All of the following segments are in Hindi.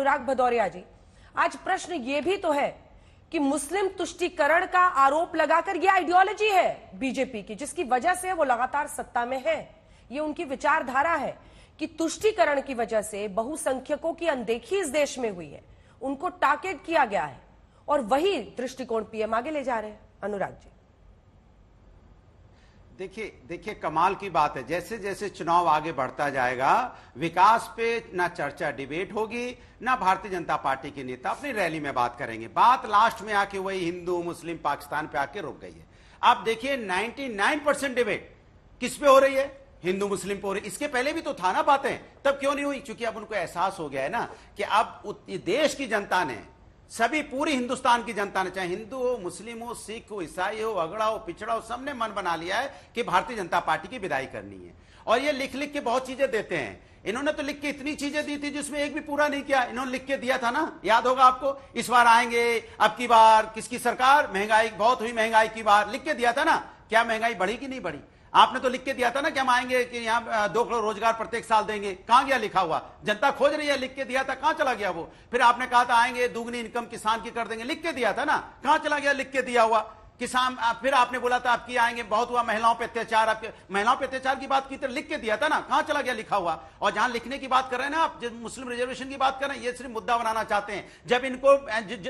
अनुराग भदौरिया जी, आज प्रश्न ये भी तो है कि मुस्लिम तुष्टीकरण का आरोप लगाकर यह आइडियोलॉजी है बीजेपी की, जिसकी वजह से वो लगातार सत्ता में है। ये उनकी विचारधारा है कि तुष्टीकरण की वजह से बहुसंख्यकों की अनदेखी इस देश में हुई है, उनको टारगेट किया गया है, और वही दृष्टिकोण पीएम आगे ले जा रहे हैं। अनुराग जी, देखिए कमाल की बात है, जैसे जैसे चुनाव आगे बढ़ता जाएगा विकास पे ना चर्चा डिबेट होगी, ना भारतीय जनता पार्टी के नेता अपनी रैली में बात करेंगे। बात लास्ट में आके वही हिंदू मुस्लिम पाकिस्तान पे आके रुक गई है। आप देखिए 99% डिबेट किस पे हो रही है? हिंदू मुस्लिम पे हो रही है। इसके पहले भी तो था ना बातें, तब क्यों नहीं हुई? क्योंकि अब उनको एहसास हो गया है ना कि अब देश की जनता ने, सभी पूरी हिंदुस्तान की जनता ने, चाहे हिंदू हो, मुस्लिम हो, सिख हो, ईसाई हो, अगड़ा हो, पिछड़ा हो, सबने मन बना लिया है कि भारतीय जनता पार्टी की विदाई करनी है। और ये लिख लिख के बहुत चीजें देते हैं। इन्होंने तो लिख के इतनी चीजें दी थी जिसमें एक भी पूरा नहीं किया। इन्होंने लिख के दिया था ना, याद होगा आपको, इस बार आएंगे, अब की बार किसकी सरकार, महंगाई बहुत हुई, महंगाई की बार लिख के दिया था ना। क्या महंगाई बढ़ी कि नहीं बढ़ी? आपने तो लिख के दिया था ना कि हम आएंगे कि यहाँ 2 करोड़ रोजगार प्रत्येक साल देंगे। कहां गया लिखा हुआ? जनता खोज रही है, लिख के दिया था, कहां चला गया वो? फिर आपने कहा था आएंगे दुगनी इनकम किसान की कर देंगे, लिख के दिया था ना, कहां चला गया लिख के दिया हुआ? किसान, फिर आपने बोला था आपकी आएंगे, बहुत हुआ महिलाओं पे अत्याचार, आपके महिलाओं पे अत्याचार की बात की तो लिख के दिया था ना, कहां चला गया लिखा हुआ? और जहां लिखने की बात कर रहे हैं ना आप, मुस्लिम रिजर्वेशन की बात कर रहे हैं, ये सिर्फ मुद्दा बनाना चाहते हैं।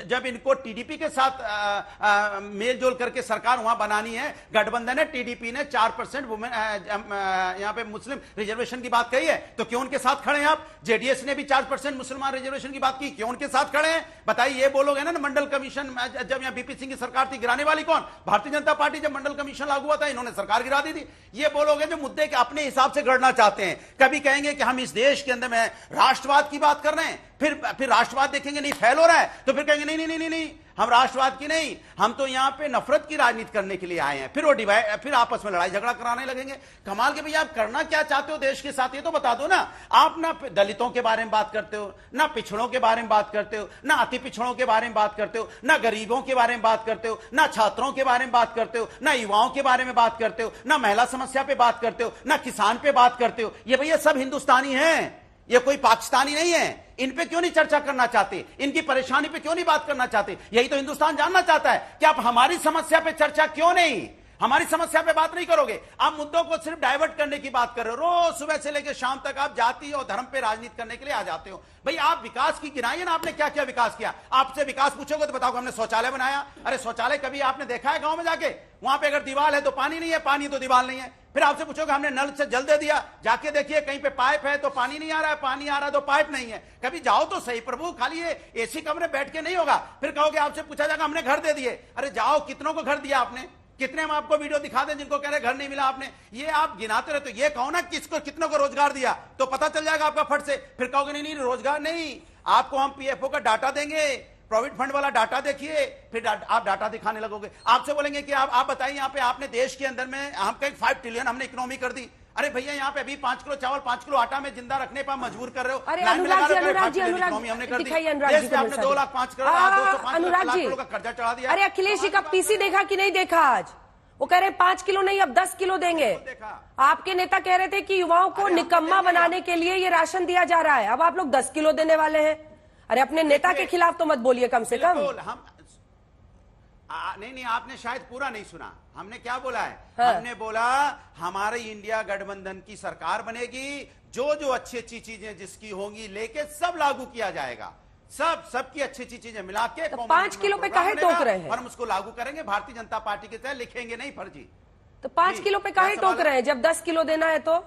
जब इनको टीडीपी के साथ मेल जोल करके सरकार वहां बनानी है, गठबंधन है, टीडीपी ने 4% वुमेन यहां पे मुस्लिम रिजर्वेशन की बात कही है, तो क्यों उनके साथ खड़े हैं आप? जेडीएस ने भी 4% मुसलमान रिजर्वेशन की बात की, क्यों उनके साथ खड़े हैं? बताइए, ये बोलोगे ना मंडल कमीशन, जब यहां बीपी सिंह की सरकार थी, गिराने वाली भारतीय जनता पार्टी, जब मंडल कमीशन लागू हुआ था इन्होंने सरकार गिरा दी थी। ये बोलोगे जो मुद्दे के अपने हिसाब से गढ़ना चाहते हैं। कभी कहेंगे कि हम इस देश के अंदर में राष्ट्रवाद की बात कर रहे हैं, फिर राष्ट्रवाद देखेंगे नहीं फैल हो रहा है, तो फिर कहेंगे नहीं नहीं नहीं नहीं, हम राष्ट्रवाद की नहीं, हम तो यहां पे नफरत की राजनीति करने के लिए आए हैं। फिर वो डिवाइड, फिर आपस में लड़ाई झगड़ा कराने लगेंगे। कमाल के भैया, आप करना क्या चाहते हो देश के साथ, ये तो बता दो ना। आप ना दलितों के बारे में बात करते हो, ना पिछड़ों के बारे में बात करते हो, ना अति पिछड़ों के बारे में बात करते हो, ना गरीबों के बारे में बात करते हो, ना छात्रों के बारे में बात करते हो, ना युवाओं के बारे में बात करते हो, ना महिला समस्या पे बात करते हो, ना किसान पे बात करते हो। ये भैया सब हिंदुस्तानी हैं, ये कोई पाकिस्तानी नहीं है। इन पे क्यों नहीं चर्चा करना चाहते? इनकी परेशानी पे क्यों नहीं बात करना चाहते? यही तो हिंदुस्तान जानना चाहता है कि आप हमारी समस्या पे चर्चा क्यों नहीं, हमारी समस्या पे बात नहीं करोगे। आप मुद्दों को सिर्फ डाइवर्ट करने की बात कर रहे हो। रोज सुबह से लेकर शाम तक आप जाति और धर्म पे राजनीति करने के लिए आ जाते हो। भाई आप विकास की गिनाइए ना, आपने क्या क्या विकास किया। आपसे विकास पूछोगे तो बताओगे हमने शौचालय बनाया। अरे शौचालय कभी आपने देखा है गांव में जाके? वहां पे अगर दीवार है तो पानी नहीं है, पानी तो दीवार नहीं है। फिर आपसे पूछोगे हमने नल से जल दे दिया, जाके देखिए कहीं पे पाइप है तो पानी नहीं आ रहा है, पानी आ रहा है तो पाइप नहीं है। कभी जाओ तो सही प्रभु, खाली ये एसी कमरे बैठ के नहीं होगा। फिर कहोगे, आपसे पूछा जाएगा हमने घर दे दिए। अरे जाओ, कितनों को घर दिया आपने? कितने हम आपको वीडियो दिखा दें जिनको कह रहे घर नहीं मिला आपने? ये आप गिनाते रहे तो ये कहो ना किसको कितनों को रोजगार दिया, तो पता चल जाएगा आपका फट से। फिर कहोगे नहीं नहीं रोजगार नहीं, आपको हम पीएफओ का डाटा देंगे, प्रोविडेंट फंड वाला डाटा देखिए, फिर आप डाटा दिखाने लगोगे। आपसे बोलेंगे कि आप बताइए यहाँ पे आपने देश के अंदर में हम कहीं 5 ट्रिलियन हमने इकोनॉमी कर दी। अरे भैया यहाँ पे अभी 5 किलो चावल 5 किलो आटा में जिंदा रखने पर मजबूर कर रहे हो। अरे अनुराग जी, अनुराग जी, हमने कर दी। आपने 2 लाख 5 करोड़ का कर्जा चढ़ा दिया। अरे अखिलेश जी का पीसी देखा कि नहीं देखा? आज वो कह रहे 5 किलो नहीं अब 10 किलो देंगे। आपके नेता कह रहे थे कि युवाओं को निकम्मा बनाने के लिए ये राशन दिया जा रहा है, अब आप लोग 10 किलो देने वाले हैं। अरे अपने नेता के खिलाफ तो मत बोलिए कम से कम। हम नहीं, आपने शायद पूरा नहीं सुना। हमने क्या बोला है? हाँ। हमने बोला हमारी इंडिया गठबंधन की सरकार बनेगी, जो अच्छी अच्छी चीजें जिसकी होंगी लेके सब लागू किया जाएगा, सबकी अच्छी अच्छी चीजें मिला के तो 5 किलो पे काहे टोक रहे हैं? और हम उसको लागू करेंगे भारतीय जनता पार्टी के तहत, लिखेंगे नहीं फर्जी। तो 5 किलो पे काहे टोक रहे हैं जब 10 किलो देना है तो?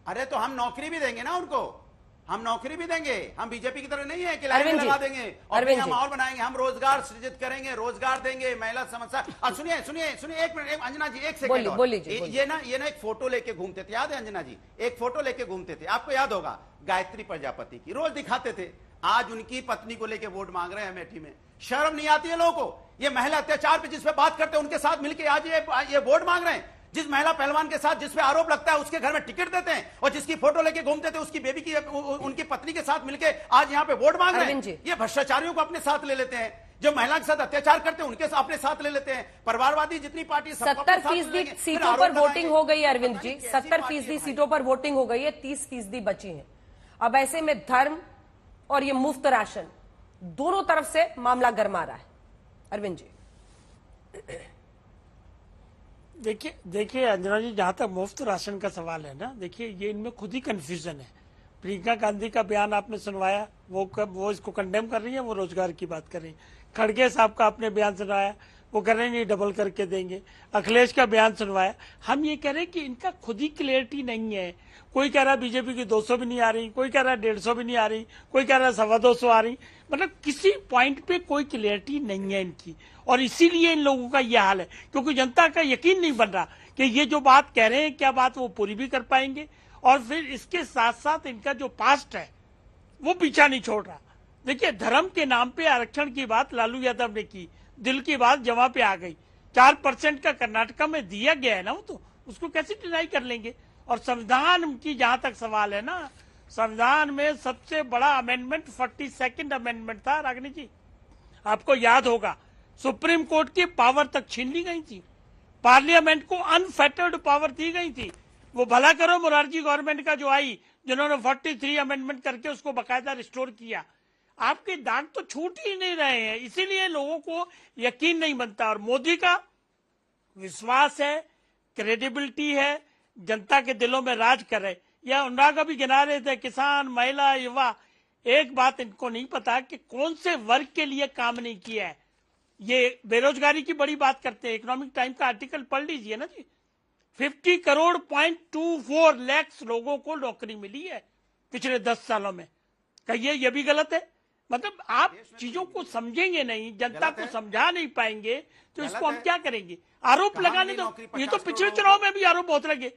अरे तो हम नौकरी भी देंगे ना उनको, हम नौकरी भी देंगे। हम बीजेपी की तरह नहीं है कि लाइन लगा देंगे और हम माहौल बनाएंगे। हम रोजगार सृजित करेंगे, रोजगार देंगे, महिला समस्या। और सुनिए एक मिनट, अंजना जी एक सेकंड। ये ना एक फोटो लेके घूमते थे, याद है अंजना जी? एक फोटो लेके घूमते थे, आपको याद होगा, गायत्री प्रजापति की रोज दिखाते थे। आज उनकी पत्नी को लेके वोट मांग रहे हैं अमेठी में। शर्म नहीं आती है लोगों को? ये महिला अत्याचार पे जिस पे बात करते हैं उनके साथ मिलकर आज ये वोट मांग रहे हैं। जिस महिला पहलवान के साथ जिस पे आरोप लगता है उसके घर में टिकट देते हैं, और जिसकी फोटो लेके घूमते थे उसकी बेबी की उनकी पत्नी के साथ मिलके आज यहाँ पे वोट मांग रहे हैं। ये भ्रष्टाचारियों को अपने साथ ले लेते हैं, जो महिला के साथ अत्याचार करते हैं उनके अपने साथ ले लेते हैं। परिवारवादी जितनी पार्टी 70% सीटों पर वोटिंग हो गई अरविंद जी, 70% सीटों पर वोटिंग हो गई है, 30% बची है। अब ऐसे में धर्म, और ये मुफ्त राशन, दोनों तरफ से मामला गरमा रहा है। अरविंद जी, देखिए अंजना जी, जहां तक मुफ्त राशन का सवाल है ना, देखिए ये इनमें खुद ही कंफ्यूजन है। प्रियंका गांधी का बयान आपने सुनवाया, वो इसको कंडेम कर रही है, वो रोजगार की बात कर रही है। खड़गे साहब का आपने बयान सुनवाया, वो कह रहे हैं नहीं डबल करके देंगे। अखिलेश का बयान सुनवाया। हम ये कह रहे हैं कि इनका खुद ही क्लियरिटी नहीं है। कोई कह रहा है बीजेपी की 200 भी नहीं आ रही, कोई कह रहा है 150 भी नहीं आ रही, कोई कह रहा है 225 आ रही। मतलब किसी पॉइंट पे कोई क्लियरिटी नहीं है इनकी, और इसीलिए इन लोगों का यह हाल है, क्योंकि जनता का यकीन नहीं बन रहा कि ये जो बात कह रहे हैं क्या बात वो पूरी भी कर पाएंगे। और फिर इसके साथ साथ इनका जो पास्ट है वो पीछा नहीं छोड़ रहा। देखिए, धर्म के नाम पे आरक्षण की बात लालू यादव ने की, दिल की बात जमा पे आ गई। 4% का कर्नाटका में दिया गया है ना, वो तो उसको कैसे डिनाई कर लेंगे। और संविधान की जहां तक सवाल है ना, संविधान में सबसे बड़ा अमेंडमेंट 42nd अमेंडमेंट था रागिनी जी, आपको याद होगा। सुप्रीम कोर्ट की पावर तक छीन ली गई थी, पार्लियामेंट को अनफेटर्ड पावर दी गई थी। वो भला करो मोरारजी गवर्नमेंट का जो आई, जिन्होंने 43 अमेंडमेंट करके उसको बकायदा रिस्टोर किया। आपके दांत तो छूट ही नहीं रहे हैं, इसीलिए लोगों को यकीन नहीं बनता। और मोदी का विश्वास है, क्रेडिबिलिटी है, जनता के दिलों में राज कर रहे। या अनुराग अभी गिना रहे थे, किसान, महिला, युवा। एक बात इनको नहीं पता कि कौन से वर्ग के लिए काम नहीं किया है। ये बेरोजगारी की बड़ी बात करते हैं, इकोनॉमिक टाइम का आर्टिकल पढ़ लीजिए ना जी। 50 करोड़ 0.24 लाख लोगों को नौकरी मिली है पिछले 10 सालों में। कहिए ये भी गलत है? मतलब आप चीजों को समझेंगे नहीं, जनता को समझा नहीं पाएंगे, तो इसको हम क्या करेंगे? आरोप लगाने दो। ये तो पिछले चुनाव में भी आरोप बहुत लगे,